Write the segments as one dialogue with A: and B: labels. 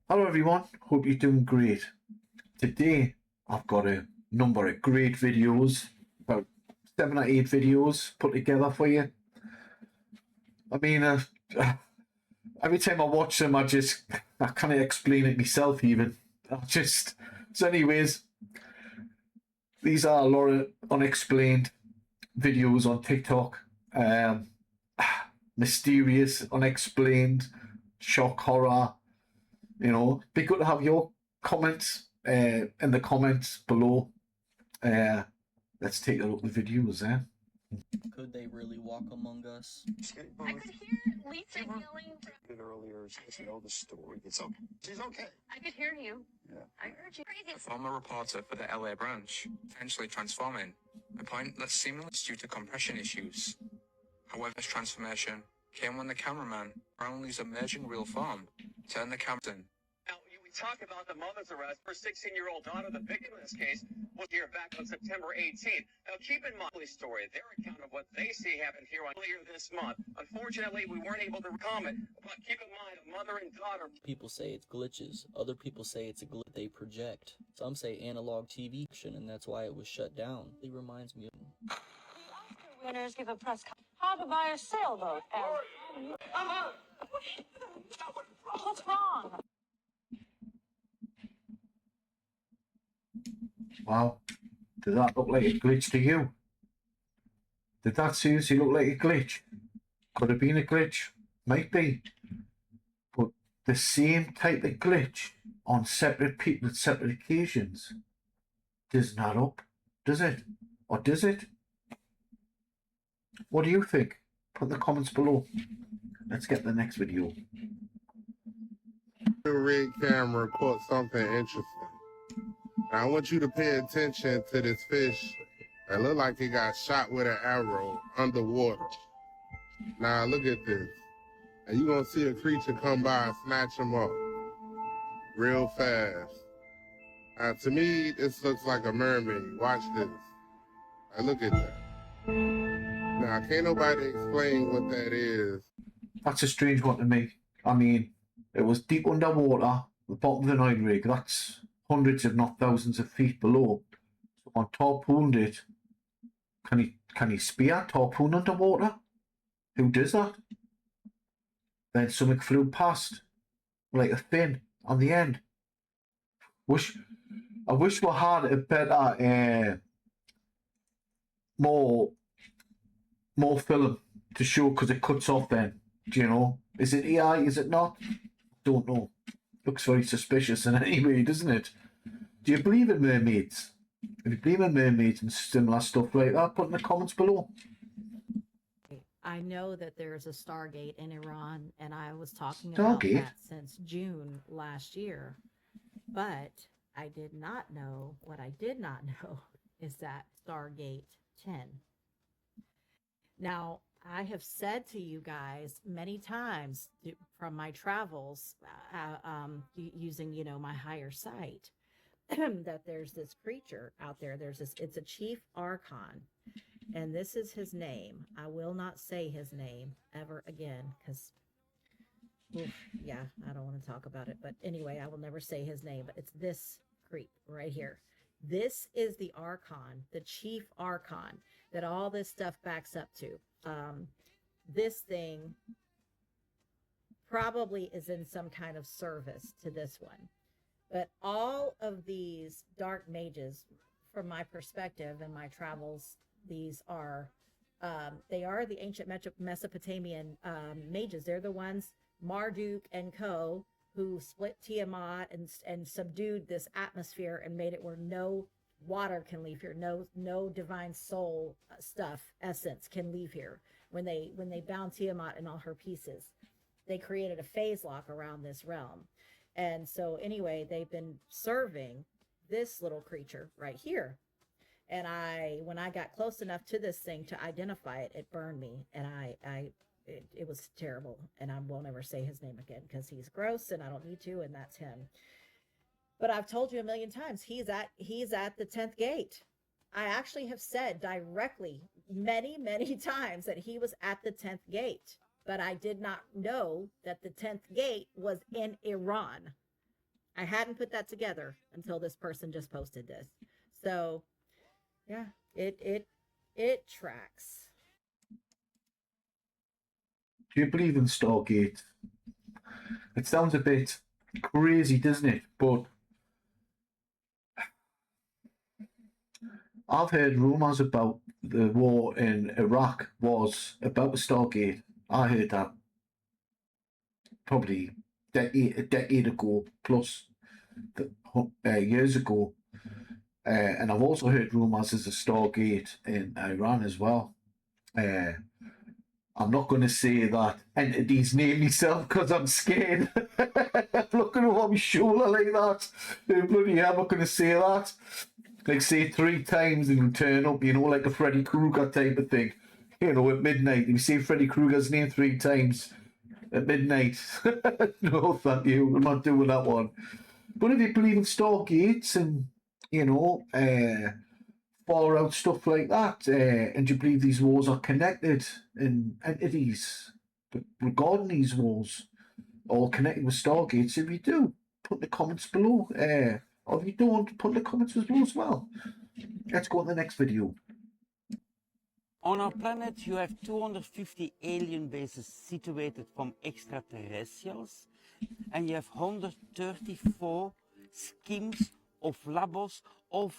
A: Hello everyone, hope you're doing great. Today I've got a number of great videos, about 7 or 8 videos put together for you. I mean, every time I watch them, I can't explain it myself even. So anyways, these are a lot of unexplained videos on TikTok. Um, Mysterious, unexplained, shock, horror. Be good to have your comments in the comments below. Uh, let's take a look at the videos there.
B: Could they really walk among us?
C: I could hear Lisa yelling.
D: Earlier, she know the story. It's okay. She's okay.
C: I could hear you.
D: Yeah.
C: I heard you.
E: A former reporter for the LA branch, potentially transforming, a point that seemingly is due to compression issues. However, this transformation came when the cameraman, found his emerging real form, turned the camera in.
F: Now, we talk about the mother's arrest. Her 16-year-old daughter, the victim in this case, was here back on September 18th. Now, keep in mind the story, their account of what they see happened here earlier this month. Unfortunately, we weren't able to comment, but keep in mind, a mother and daughter.
B: People say it's glitches. Other people say it's a glitch they project. Some say analog TV action, and that's why it was shut down. It reminds me of...
G: Oscar winners give a press conference. How to buy a sailboat. What's wrong?
A: Wow, did that look like a glitch to you? Did that seriously look like a glitch? Could have been a glitch, might be. But the same type of glitch on separate people at separate occasions doesn't add up, does it? Or does it? What do you think? Put in the comments below. Let's get the next video.
H: The rig camera caught something interesting. Now, I want you to pay attention to this fish that looked like it got shot with an arrow underwater. Now look at this. And you're gonna see a creature come by and snatch him up real fast. To me, this looks like a mermaid. Watch this. Now look at that. Now, can't nobody explain what that is.
A: That's a strange one to me. I mean, it was deep underwater, the bottom of the oil rig. That's hundreds, if not thousands, of feet below. Someone harpooned it. Can he spear harpoon underwater? Who does that? Then something flew past, like a fin on the end. I wish we had a better, more film to show, because it cuts off then. Do you know? Is it AI? Is it not? Don't know. Looks very suspicious in any way, doesn't it? Do you believe in mermaids? If you believe in mermaids and similar stuff like that, put in the comments below.
I: I know that there's a Stargate in Iran, and I was talking about that since June last year. But I did not know, what I did not know is that Stargate 10. Now, I have said to you guys many times from my travels, using, my higher sight, that there's this creature out there. It's a chief archon, and this is his name. I will not say his name ever again, because, yeah, I don't want to talk about it. But anyway, I will never say his name, but it's this creep right here. This is the archon, the chief archon that all this stuff backs up to. This thing probably is in some kind of service to this one. But all of these dark mages, from my perspective and my travels, these are, they are the ancient Mesopotamian mages. They're the ones, Marduk and co., who split Tiamat and subdued this atmosphere and made it where no water can leave here, no divine soul essence can leave here. When they bound Tiamat in all her pieces, they created a phase lock around this realm. And so anyway, they've been serving this little creature right here. And when I got close enough to this thing to identify it, it burned me. And it was terrible. And I won't ever say his name again, because he's gross and I don't need to, and that's him. But I've told you a million times, he's at the 10th gate. I actually have said directly many, many times that he was at the 10th gate. But I did not know that the 10th gate was in Iran. I hadn't put that together until this person just posted this. So yeah, it tracks.
A: Do you believe in Stargate? It sounds a bit crazy, doesn't it? But I've heard rumours about the war in Iraq was about the Stargate. I heard that probably a decade ago plus, years ago. And I've also heard rumours there's a Stargate in Iran as well. I'm not going to say that entity's name myself because I'm scared. I'm not going to want my shoulder like that. Bloody hell, I'm not going to say that. Like, say 3 times and turn up, you know, like a Freddy Krueger type of thing. You know, at midnight. If you say Freddy Krueger's name 3 times at midnight. No, thank you. I'm not doing that one. But if you believe in Stargates and, you know, far out stuff like that, and you believe these wars are connected and entities regarding these wars, all connected with Stargates, if you do, put in the comments below. Or if you don't, put in the comments below as well. Let's go on to the next video.
J: On our planet, you have 250 alien bases situated from extraterrestrials, and you have 134 schemes of labos of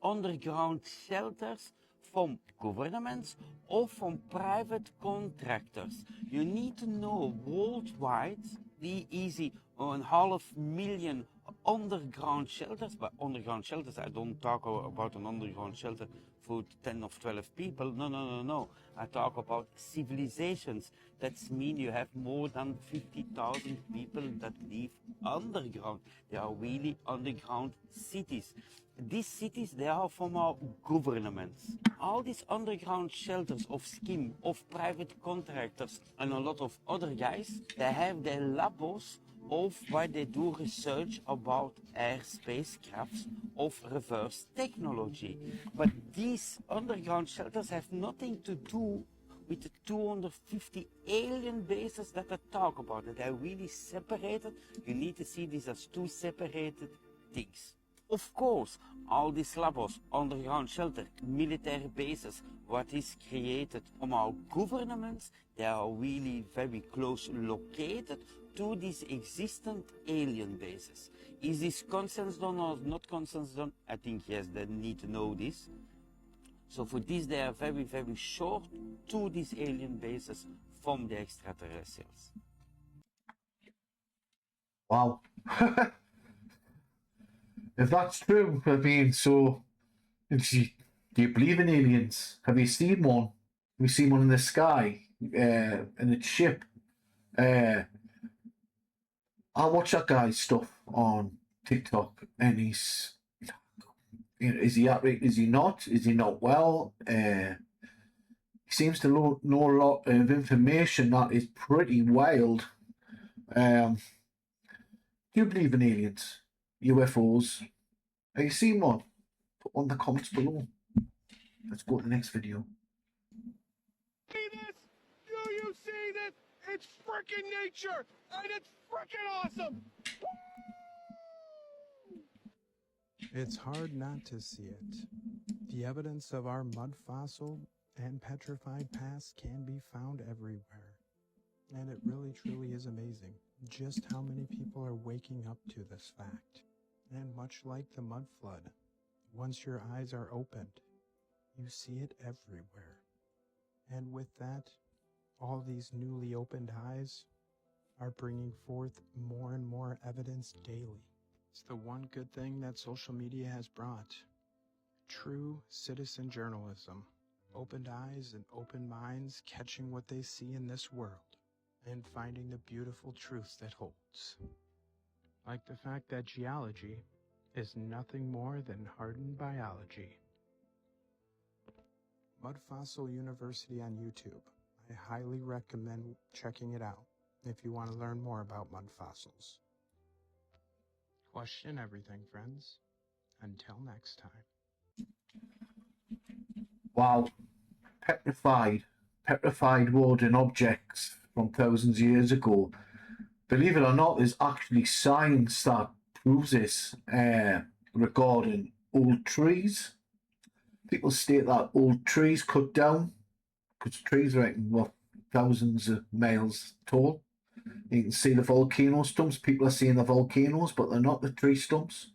J: underground shelters from governments or from private contractors. You need to know worldwide the easy 500,000 underground shelters. By underground shelters, I don't talk about an underground shelter for 10 or 12 people. No. I talk about civilizations. That means you have more than 50,000 people that live underground. They are really underground cities. These cities, they are from our governments. All these underground shelters of scheme, of private contractors, and a lot of other guys, they have their labos of where they do research about air spacecrafts of reverse technology. But these underground shelters have nothing to do with the 250 alien bases that I talk about. They're really separated. You need to see these as 2 separated things. Of course, all these labos, underground shelter, military bases, what is created from our governments, they are really very close located to these existent alien bases. Is this consensus done or not consensus done? I think yes, they need to know this. So for this, they are very, very short to these alien bases from the extraterrestrials.
A: Wow. If that's true, I mean, so, do you believe in aliens? Have you seen one? Have you seen one in the sky? In a ship? I watch that guy's stuff on TikTok, and he's, you know, is he outright? Is he not? Is he not well? He seems to know a lot of information that is pretty wild. Do you believe in aliens? UFOs? Have you seen one? Put on the comments below. Let's go to the next video.
D: See this? Do you see this? It's freaking nature, and it's freaking awesome.
K: It's hard not to see it. The evidence of our mud fossil and petrified past can be found everywhere. And it really truly is amazing just how many people are waking up to this fact. And much like the mud flood, once your eyes are opened, you see it everywhere. And with that, all these newly opened eyes are bringing forth more and more evidence daily. It's the one good thing that social media has brought. True citizen journalism. Opened eyes and open minds catching what they see in this world and finding the beautiful truth that holds. Like the fact that geology is nothing more than hardened biology. Mud Fossil University on YouTube. I highly recommend checking it out if you want to learn more about mud fossils. Question everything, friends. Until next time.
A: Wow. Petrified wooden objects from thousands of years ago. Believe it or not, there's actually science that proves this regarding old trees. People state that old trees cut down, because trees are what, thousands of miles tall. You can see the volcano stumps. People are seeing the volcanoes, but they're not the tree stumps.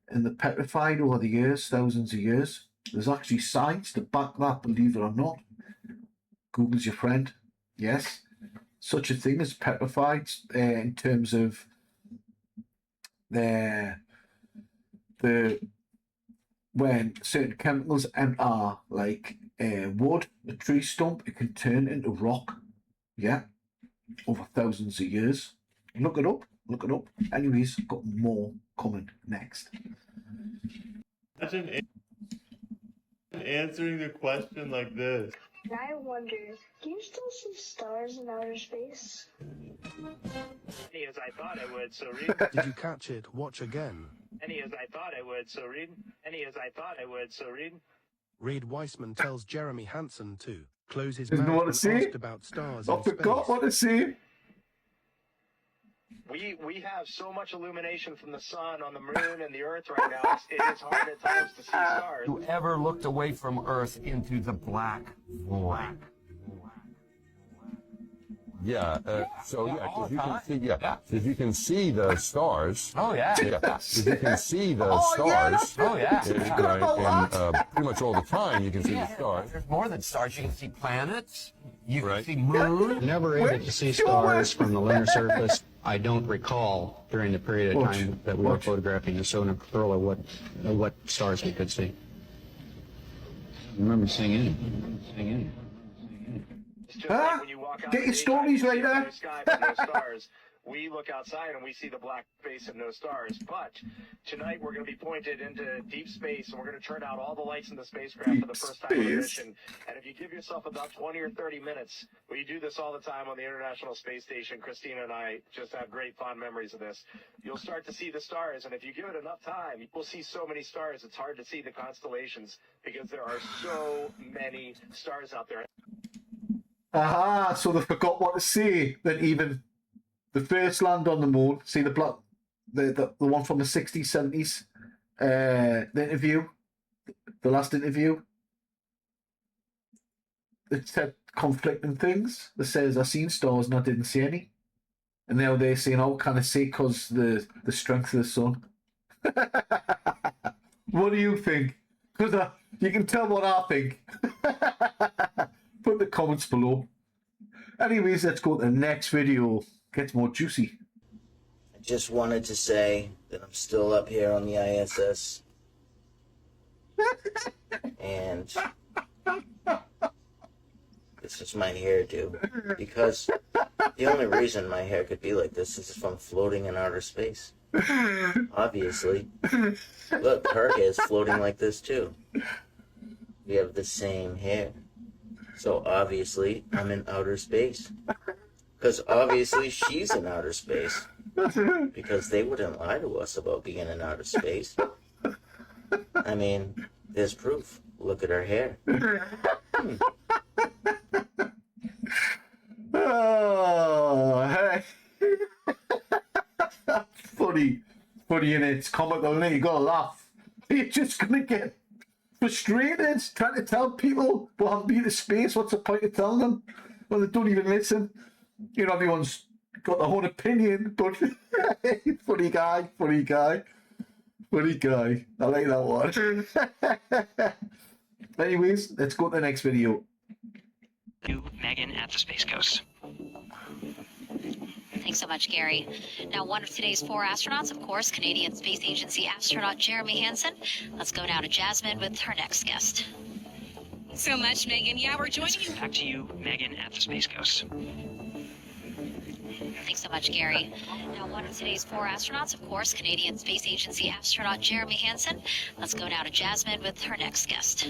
A: And they're petrified over the years, thousands of years. There's actually science to back that, believe it or not. Google's your friend. Yes. Such a thing as petrified in terms of the when certain chemicals enter like wood, a tree stump, it can turn into rock. Yeah. Over thousands of years. Look it up. Look it up. Anyways, got more coming next.
L: Imagine answering the question like this.
M: I wonder, do you still see stars in outer space?
N: Any as I thought I would, so read.
O: Did you catch it? Watch again.
N: Any as I thought I would, so read. Any as I thought I would, so read.
O: Reed Weissman tells Jeremy Hansen to close his
A: Didn't
O: mouth
A: want
O: and
A: to see?
O: asked about stars
A: I
O: in space.
A: forgot what to see.
N: We have so much illumination from the sun on the moon and the earth right now. It is hard at times to see stars.
P: You ever looked away from Earth into the black void?
Q: Yeah, so yeah, because you can see, because you can see the stars.
P: Oh yeah.
Q: Because you can see the stars.
P: Oh yeah.
Q: And pretty much all the time you can see the stars.
P: There's more than stars. You can see planets. You can see moon.
R: Never able to see stars from the lunar surface. I don't recall during the period of time that we were photographing the solar curl what stars we could see. I remember seeing any.
N: It's just like when you walk out
A: Get your stories right there.
N: Sky with no stars. We look outside and we see the black space and no stars. But tonight we're going to be pointed into deep space and we're going to turn out all the lights in the spacecraft for the first time on the mission. And if you give yourself about 20 or 30 minutes, we do this all the time on the International Space Station. Christina and I just have great fond memories of this. You'll start to see the stars, and if you give it enough time, you will see so many stars. It's hard to see the constellations because there are so many stars out there.
A: Aha, so they forgot what to say. Then even the first land on the moon, see the black, the one from the 60s, 70s, the interview, the last interview, it said conflicting things. It says, I seen stars and I didn't see any. And now they're saying, oh, can I see because the strength of the sun? What do you think? Because you can tell what I think. Put the comments below. Anyways, let's go to the next video. Gets more juicy.
S: I just wanted to say that I'm still up here on the ISS. And this is my hairdo. Because the only reason my hair could be like this is if I'm floating in outer space. Obviously. Look, her hair's floating like this too. We have the same hair. So obviously, I'm in outer space. Because obviously, she's in outer space. Because they wouldn't lie to us about being in outer space. I mean, there's proof. Look at her hair.
A: Oh, hey. Funny, and it's comical, and you gotta laugh. You're just gonna get frustrated trying to tell people we haven't been to space. What's the point of telling them when they don't even listen? You know, everyone's got their own opinion, but funny guy. I like that one. Anyways, let's go to the next video.
T: Megan at the Space Coast.
U: Thanks so much, Gary. Now, one of today's 4 astronauts, of course, Canadian Space Agency astronaut Jeremy Hansen. Let's go now to Jasmine with her next guest.
T: So much, Megan. Yeah, we're joining you. Back to you, Megan at the Space Coast.
U: Thanks so much, Gary. Now, one of today's 4 astronauts, of course, Canadian Space Agency astronaut Jeremy Hansen. Let's go now to Jasmine with her next guest.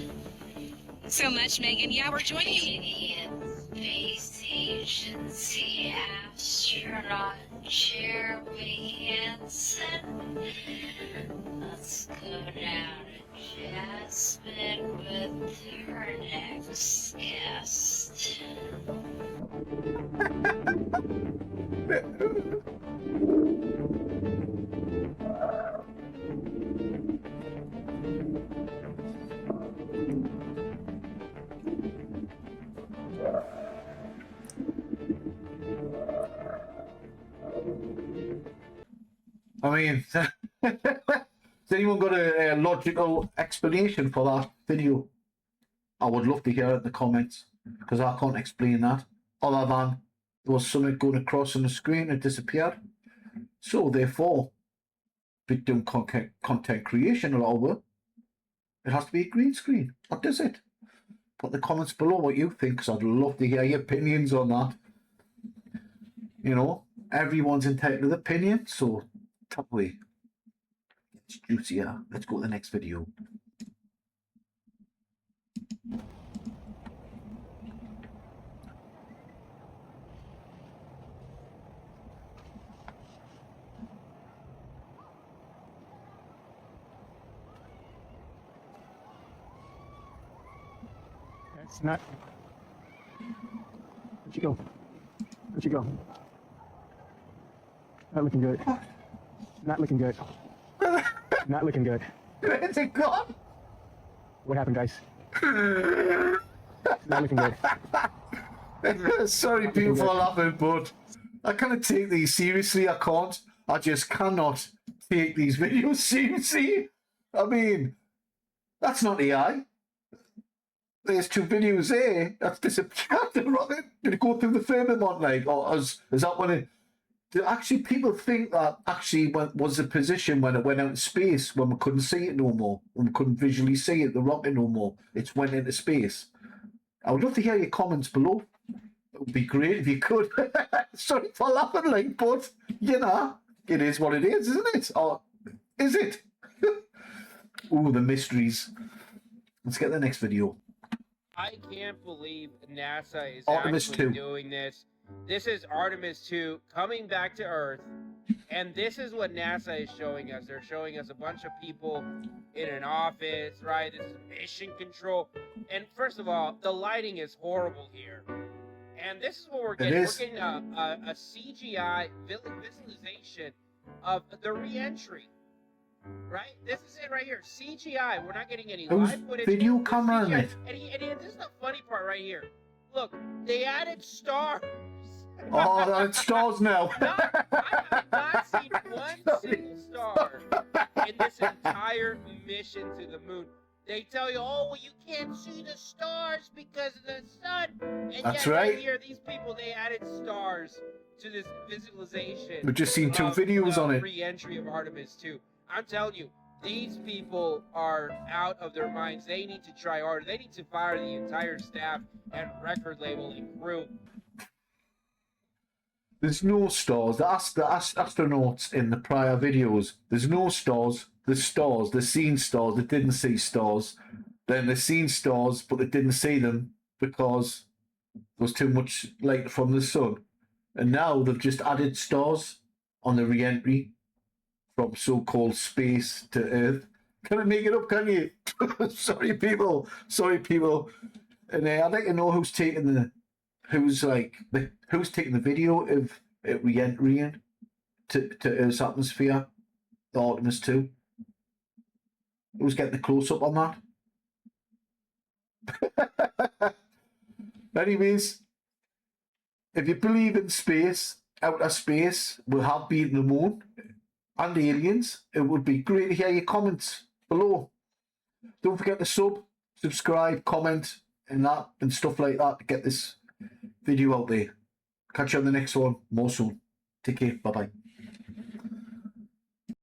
T: So much, Megan. Yeah, we're joining you.
U: Canadian Space Agency astronaut Jeremy Hansen. Let's go now to Jasmine with her next guest.
A: I mean, has anyone got a logical explanation for that video? I would love to hear it in the comments, because I can't explain that, other than there was something going across on the screen and disappeared. So therefore, if you're doing content creation a lot of work, it has to be a green screen. What does it? Put in the comments below what you think, because I'd love to hear your opinions on that. You know, everyone's entitled to the opinion, so top way. It's juicier. Let's go to the next video.
C: It's not. Where'd you go? Where'd you go? Not looking good. Not looking good. Not looking good.
A: Where's it gone?
C: What happened, guys? Not looking good.
A: Sorry, people, for laughing, but I can't take these seriously. I can't. I just cannot take these videos seriously. I mean, that's not AI. There's two videos there. That's disappeared. Did it go through the firmament, like, or is that when it? Do actually people think that actually was the position when it went out in space, when we couldn't see it no more, when we couldn't visually see it, the rocket no more? It's went into space. I would love to hear your comments below. It would be great if you could. Sorry for laughing, like, but you know, it is what it is, isn't it? Or is it? Ooh, the mysteries. Let's get the next video.
V: I can't believe NASA is
A: Artemis
V: actually
A: 2.
V: doing this. This is Artemis 2 coming back to Earth. And this is what NASA is showing us. They're showing us a bunch of people in an office, right? This is mission control. And first of all, the lighting is horrible here. And this is what we're getting. We're getting a CGI visualization of the re-entry. Right? This is it right here. CGI. We're not getting any
A: Who's
V: live footage.
A: video camera in
V: CGI.
A: it?
V: And this is the funny part right here. Look, they added stars.
A: Oh, it's stars now.
V: I have not seen one single star in this entire mission to the moon. They tell you, oh, well, you can't see the stars because of the sun. And
A: That's
V: yet,
A: right.
V: Here, these people, they added stars to this visualization.
A: We've just seen two
V: of
A: videos
V: the
A: on it.
V: Re-entry of Artemis 2. I'm telling you, these people are out of their minds. They need to try harder. They need to fire the entire staff and record label and crew.
A: There's no stars. The astronauts in the prior videos, there's no stars. The stars, the seen stars, they didn't see stars. Then they seen stars, but they didn't see them because there was too much light from the sun. And now they've just added stars on the re-entry from so-called space to Earth. Can I make it up, can you? Sorry, people. Sorry, people. And I'd like to know who's taking the video of it re-entering to Earth's atmosphere, the Artemis 2. Who's getting the close-up on that? Anyways, if you believe in space, outer space, we have been to the moon and aliens, it would be great to hear your comments below. Don't forget to subscribe, comment, and stuff like that to get this video out there. Catch you on the next one. More soon. Take care. Bye-bye.